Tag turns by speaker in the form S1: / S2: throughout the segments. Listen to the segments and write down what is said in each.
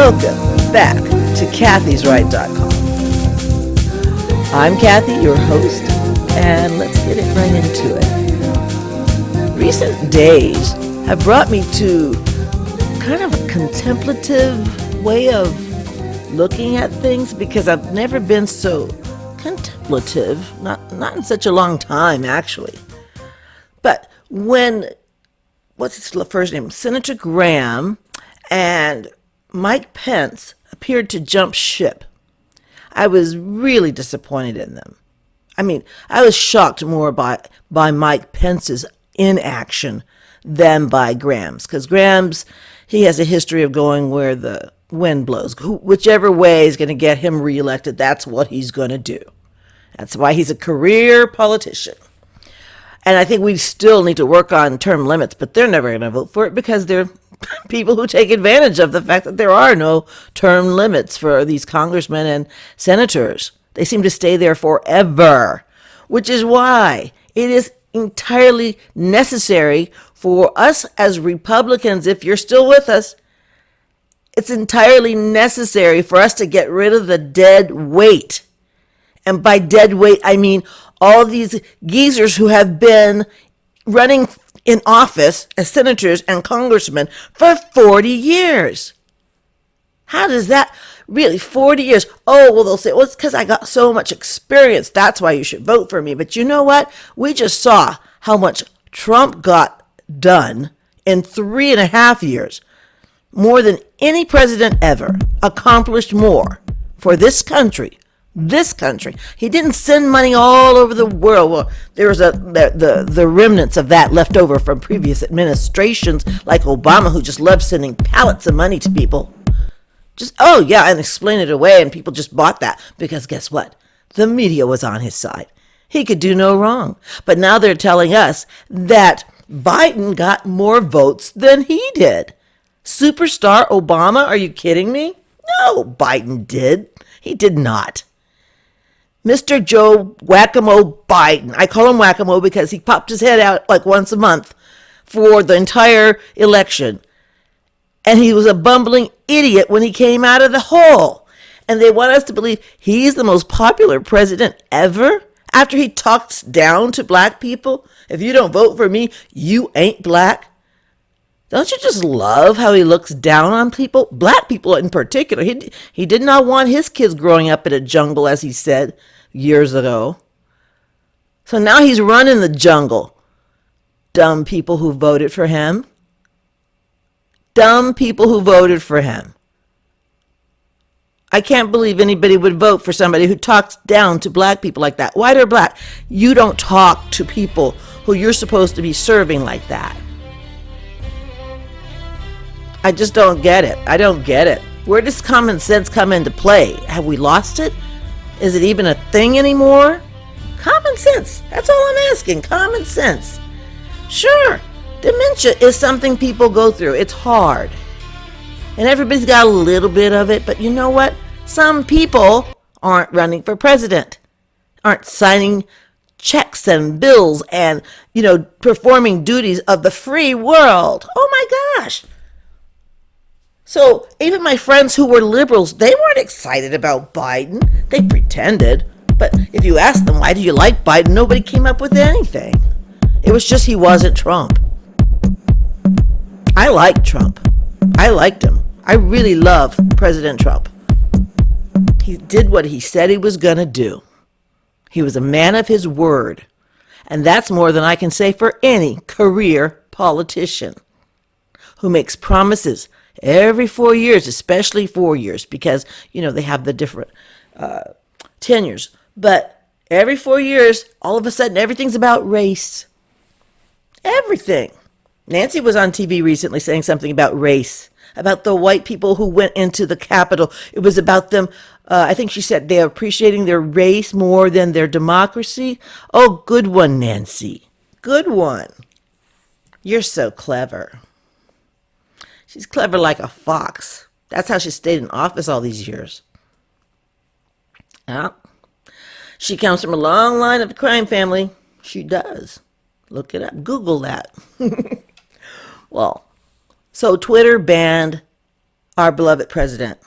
S1: Welcome back to Kathy'sRight.com. I'm Kathy, your host, and let's get it right into it. Recent days have brought me to kind of a contemplative way of looking at things because I've never been so contemplative, not in such a long time actually. But when, what's his first name? Senator Graham and Mike Pence appeared to jump ship, I was really disappointed in them. I mean, I was shocked more by Mike Pence's inaction than by Graham's, because Graham's, he has a history of going where the wind blows. Whichever way is going to get him reelected, that's what he's going to do. That's why he's a career politician. And I think we still need to work on term limits, but they're never going to vote for it because they're people who take advantage of the fact that there are no term limits for these congressmen and senators. They seem to stay there forever, which is why it is entirely necessary for us as Republicans, if you're still with us, it's entirely necessary for us to get rid of the dead weight. And by dead weight, I mean all these geezers who have been running in office as senators and congressmen for 40 years. How does that really, 40 years? Oh, well, they'll say, well, it's because I got so much experience. That's why you should vote for me. But you know what? We just saw how much Trump got done in 3.5 years. More than any president ever accomplished more for this country. This country. He didn't send money all over the world. Well, there was the remnants of that left over from previous administrations like Obama, who just loved sending pallets of money to people. Just, oh yeah, and explain it away, and people just bought that because guess what? The media was on his side. He could do no wrong. But now they're telling us that Biden got more votes than he did. Superstar Obama? Are you kidding me? No, Biden did. He did not. Mr. Joe Whack-A-Mole Biden. I call him Whack-A-Mole because he popped his head out like once a month for the entire election. And he was a bumbling idiot when he came out of the hole. And they want us to believe he's the most popular president ever after he talks down to black people. If you don't vote for me, you ain't black. Don't you just love how he looks down on people? Black people in particular. He did not want his kids growing up in a jungle, as he said years ago. So now he's running the jungle. Dumb people who voted for him. Dumb people who voted for him. I can't believe anybody would vote for somebody who talks down to black people like that. White or black, you don't talk to people who you're supposed to be serving like that. I just don't get it. I don't get it. Where does common sense come into play? Have we lost it? Is it even a thing anymore? Common sense. That's all I'm asking. Common sense. Sure, dementia is something people go through. It's hard. And everybody's got a little bit of it. But you know what? Some people aren't running for president. Aren't signing checks and bills and, performing duties of the free world. Oh my gosh. So even my friends who were liberals, they weren't excited about Biden. They pretended. But if you asked them, why do you like Biden? Nobody came up with anything. It was just he wasn't Trump. I like Trump. I liked him. I really love President Trump. He did what he said he was going to do. He was a man of his word. And that's more than I can say for any career politician who makes promises every 4 years, especially 4 years, because, they have the different tenures. But every 4 years, all of a sudden, everything's about race. Everything. Nancy was on TV recently saying something about race, about the white people who went into the Capitol. It was about them, I think she said they're appreciating their race more than their democracy. Oh, good one, Nancy. Good one. You're so clever. She's clever like a fox. That's how she stayed in office all these years. Yeah. She comes from a long line of the crime family. She does. Look it up. Google that. Well, so Twitter banned our beloved president.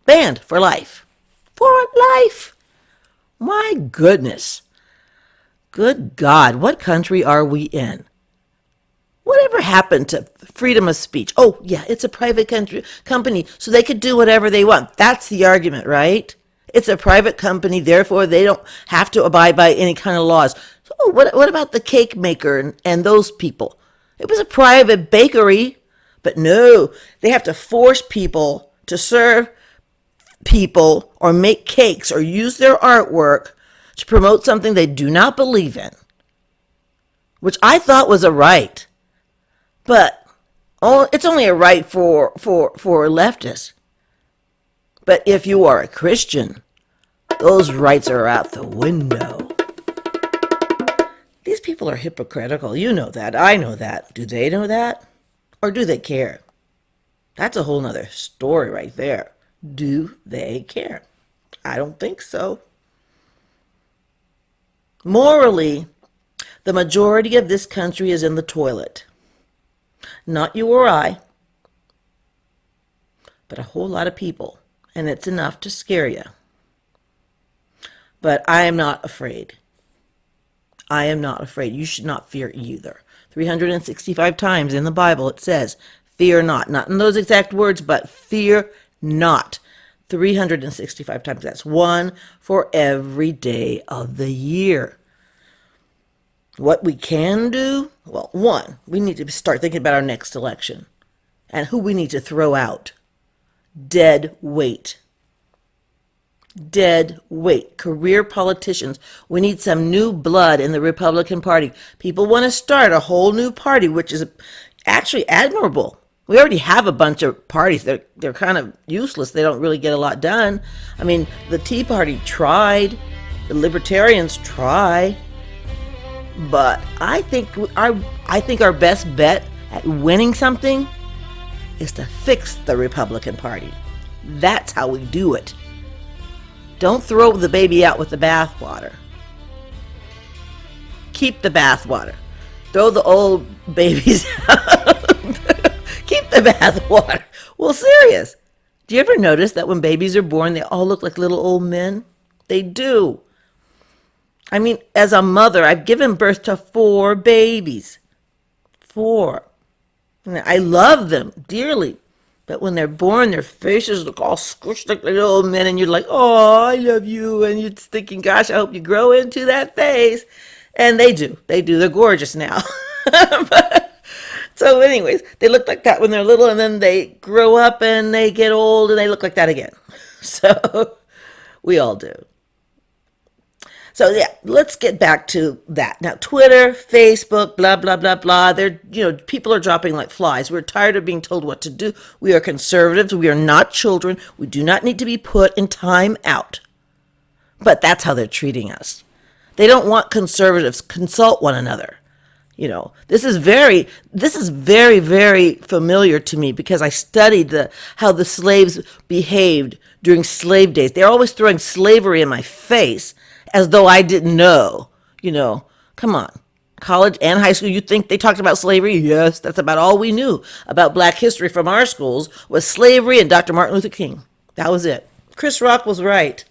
S1: Banned for life. For life. My goodness. Good God, what country are we in? Whatever happened to freedom of speech? Oh, yeah, it's a private company, so they could do whatever they want. That's the argument, right? It's a private company, therefore they don't have to abide by any kind of laws. So what about the cake maker and those people? It was a private bakery, but no, they have to force people to serve people or make cakes or use their artwork to promote something they do not believe in, which I thought was a right. But it's only a right for leftists. But if you are a Christian, those rights are out the window. These people are hypocritical. You know that. I know that. Do they know that? Or do they care? That's a whole nother story right there. Do they care? I don't think so. Morally, the majority of this country is in the toilet. Not you or I, but a whole lot of people, and it's enough to scare you. But I am not afraid. I am not afraid. You should not fear either. 365 times in the Bible it says, fear not. Not in those exact words, but fear not. 365 times. That's one for every day of the year. What we can do, well, one, we need to start thinking about our next election and who we need to throw out. Dead weight. Dead weight. Career politicians. We need some new blood in the Republican Party. People want to start a whole new party, which is actually admirable. We already have a bunch of parties. They're kind of useless. They don't really get a lot done. I mean, the Tea Party tried. The Libertarians try. But I think our best bet at winning something is to fix the Republican Party. That's how we do it. Don't throw the baby out with the bathwater. Keep the bathwater. Throw the old babies out. Keep the bathwater. Well, serious. Do you ever notice that when babies are born, they all look like little old men? They do. I mean, as a mother, I've given birth to 4 babies. 4. And I love them dearly. But when they're born, their faces look all squished like little old men, and you're like, oh, I love you. And you're thinking, gosh, I hope you grow into that face. And they do. They do. They're gorgeous now. So anyways, they look like that when they're little, and then they grow up and they get old and they look like that again. So we all do. So yeah, let's get back to that. Now, Twitter, Facebook, blah, blah, blah, blah. People are dropping like flies. We're tired of being told what to do. We are conservatives. We are not children. We do not need to be put in time out. But that's how they're treating us. They don't want conservatives consult one another. This is very, very familiar to me because I studied how the slaves behaved during slave days. They're always throwing slavery in my face as though I didn't know. Come on. College and high school, you think they talked about slavery? Yes, that's about all we knew about black history from our schools was slavery and Dr. Martin Luther King. That was it. Chris Rock was right.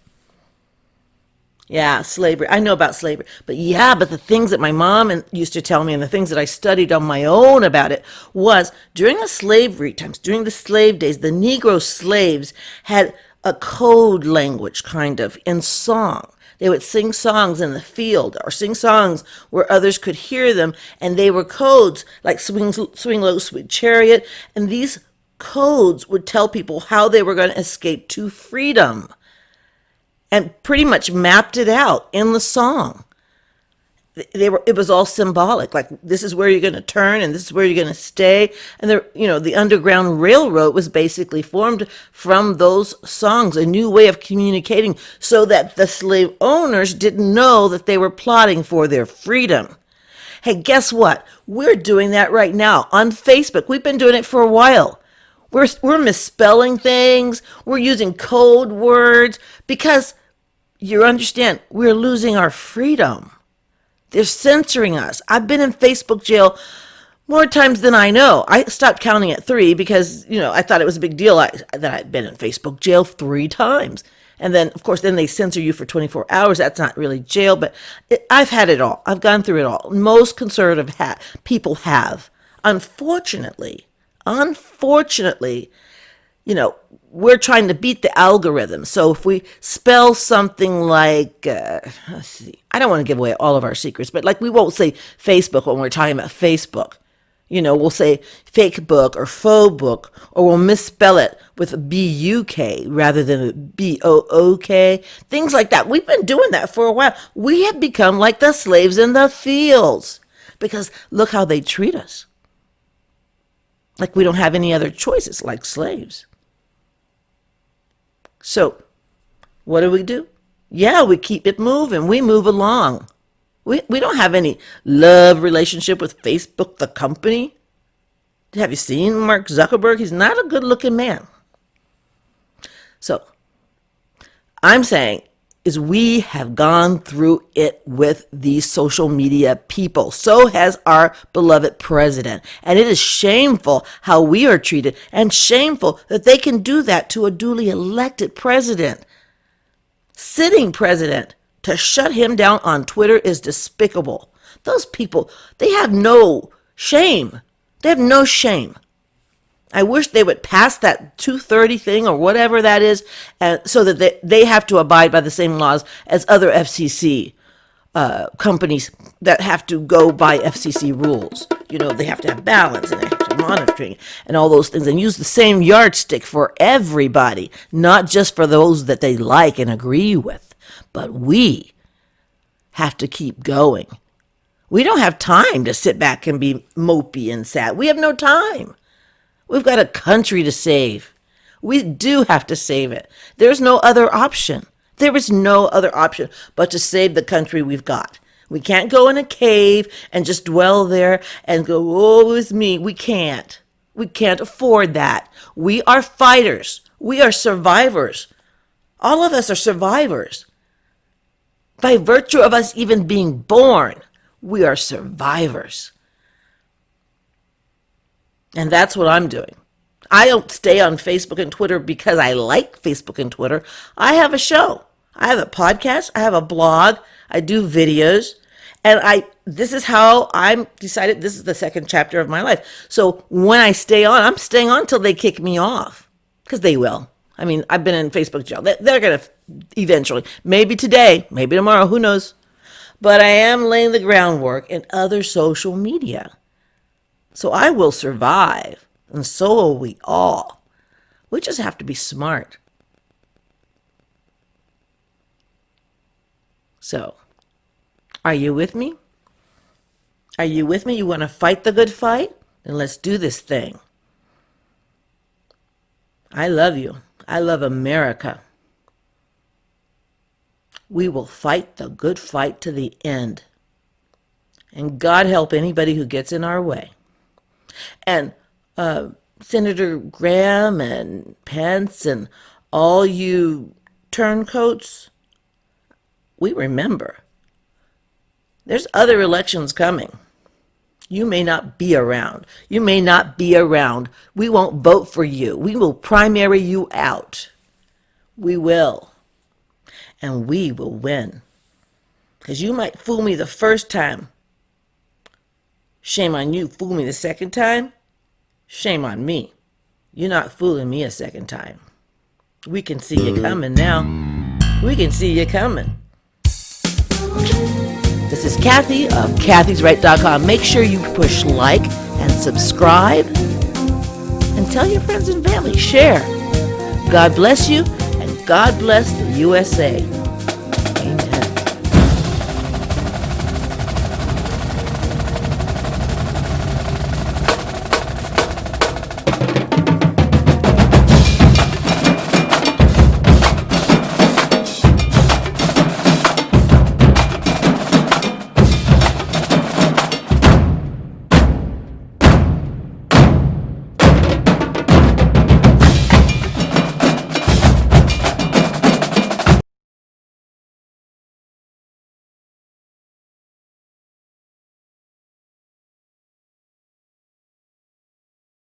S1: Yeah, slavery. I know about slavery. But the things that my mom used to tell me and the things that I studied on my own about it was during the slavery times, during the slave days, the Negro slaves had a code language kind of in song. They would sing songs in the field or sing songs where others could hear them. And they were codes like Swing Low, Sweet Chariot. And these codes would tell people how they were going to escape to freedom. And pretty much mapped it out in the song. It was all symbolic. Like, this is where you're going to turn and this is where you're going to stay. And the Underground Railroad was basically formed from those songs, a new way of communicating so that the slave owners didn't know that they were plotting for their freedom. Hey, guess what? We're doing that right now on Facebook. We've been doing it for a while. We're misspelling things. We're using code words because you understand, we're losing our freedom. They're censoring us. I've been in Facebook jail More times than I know. I stopped counting at 3 because, I thought it was a big deal that I'd been in Facebook jail 3 times. And then, of course, then they censor you for 24 hours. That's not really jail, but I've had it all. I've gone through it all. Most conservative people have. Unfortunately, we're trying to beat the algorithm. So if we spell something like, let's see, I don't want to give away all of our secrets, but like we won't say Facebook when we're talking about Facebook. We'll say fake book or faux book, or we'll misspell it with a B-U-K rather than a B-O-O-K. Things like that. We've been doing that for a while. We have become like the slaves in the fields because look how they treat us. Like we don't have any other choices, like slaves. So what do? Yeah, we keep it moving. We move along. We don't have any love relationship with Facebook, the company. Have you seen Mark Zuckerberg? He's not a good-looking man. So I'm saying is we have gone through it with these social media people. So has our beloved president. And it is shameful how we are treated, and shameful that they can do that to a duly elected president. Sitting president. To shut him down on Twitter is despicable. Those people, they have no shame. They have no shame. I wish they would pass that 230 thing or whatever that is, and so that they have to abide by the same laws as other FCC companies that have to go by FCC rules. They have to have balance, and they have to have monitoring and all those things, and use the same yardstick for everybody, not just for those that they like and agree with. But we have to keep going. We don't have time to sit back and be mopey and sad. We have no time. We've got a country to save. We do have to save it. There's no other option. There is no other option but to save the country we've got. We can't go in a cave and just dwell there and go, oh, it's me. We can't. We can't afford that. We are fighters. We are survivors. All of us are survivors. By virtue of us even being born, we are survivors. And that's what I'm doing. I don't stay on Facebook and Twitter because I like Facebook and Twitter. I have a show. I have a podcast. I have a blog. I do videos. And this is how I'm decided this is the second chapter of my life. So when I stay on, I'm staying on till they kick me off. Because they will. I mean, I've been in Facebook jail. They're going to eventually. Maybe today, maybe tomorrow, who knows? But I am laying the groundwork in other social media. So I will survive, and so will we all. We just have to be smart. So, are you with me? Are you with me? You want to fight the good fight? Then let's do this thing. I love you. I love America. We will fight the good fight to the end. And God help anybody who gets in our way. And Senator Graham and Pence and all you turncoats, we remember. There's other elections coming. You may not be around. You may not be around. We won't vote for you. We will primary you out. We will. And we will win. Because you might fool me the first time. Shame on you. Fool me the second time. Shame on me. You're not fooling me a second time. We can see you coming now. We can see you coming. This is Kathy of kathysright.com. Make sure you push like and subscribe. And tell your friends and family. Share. God bless you, and God bless the USA.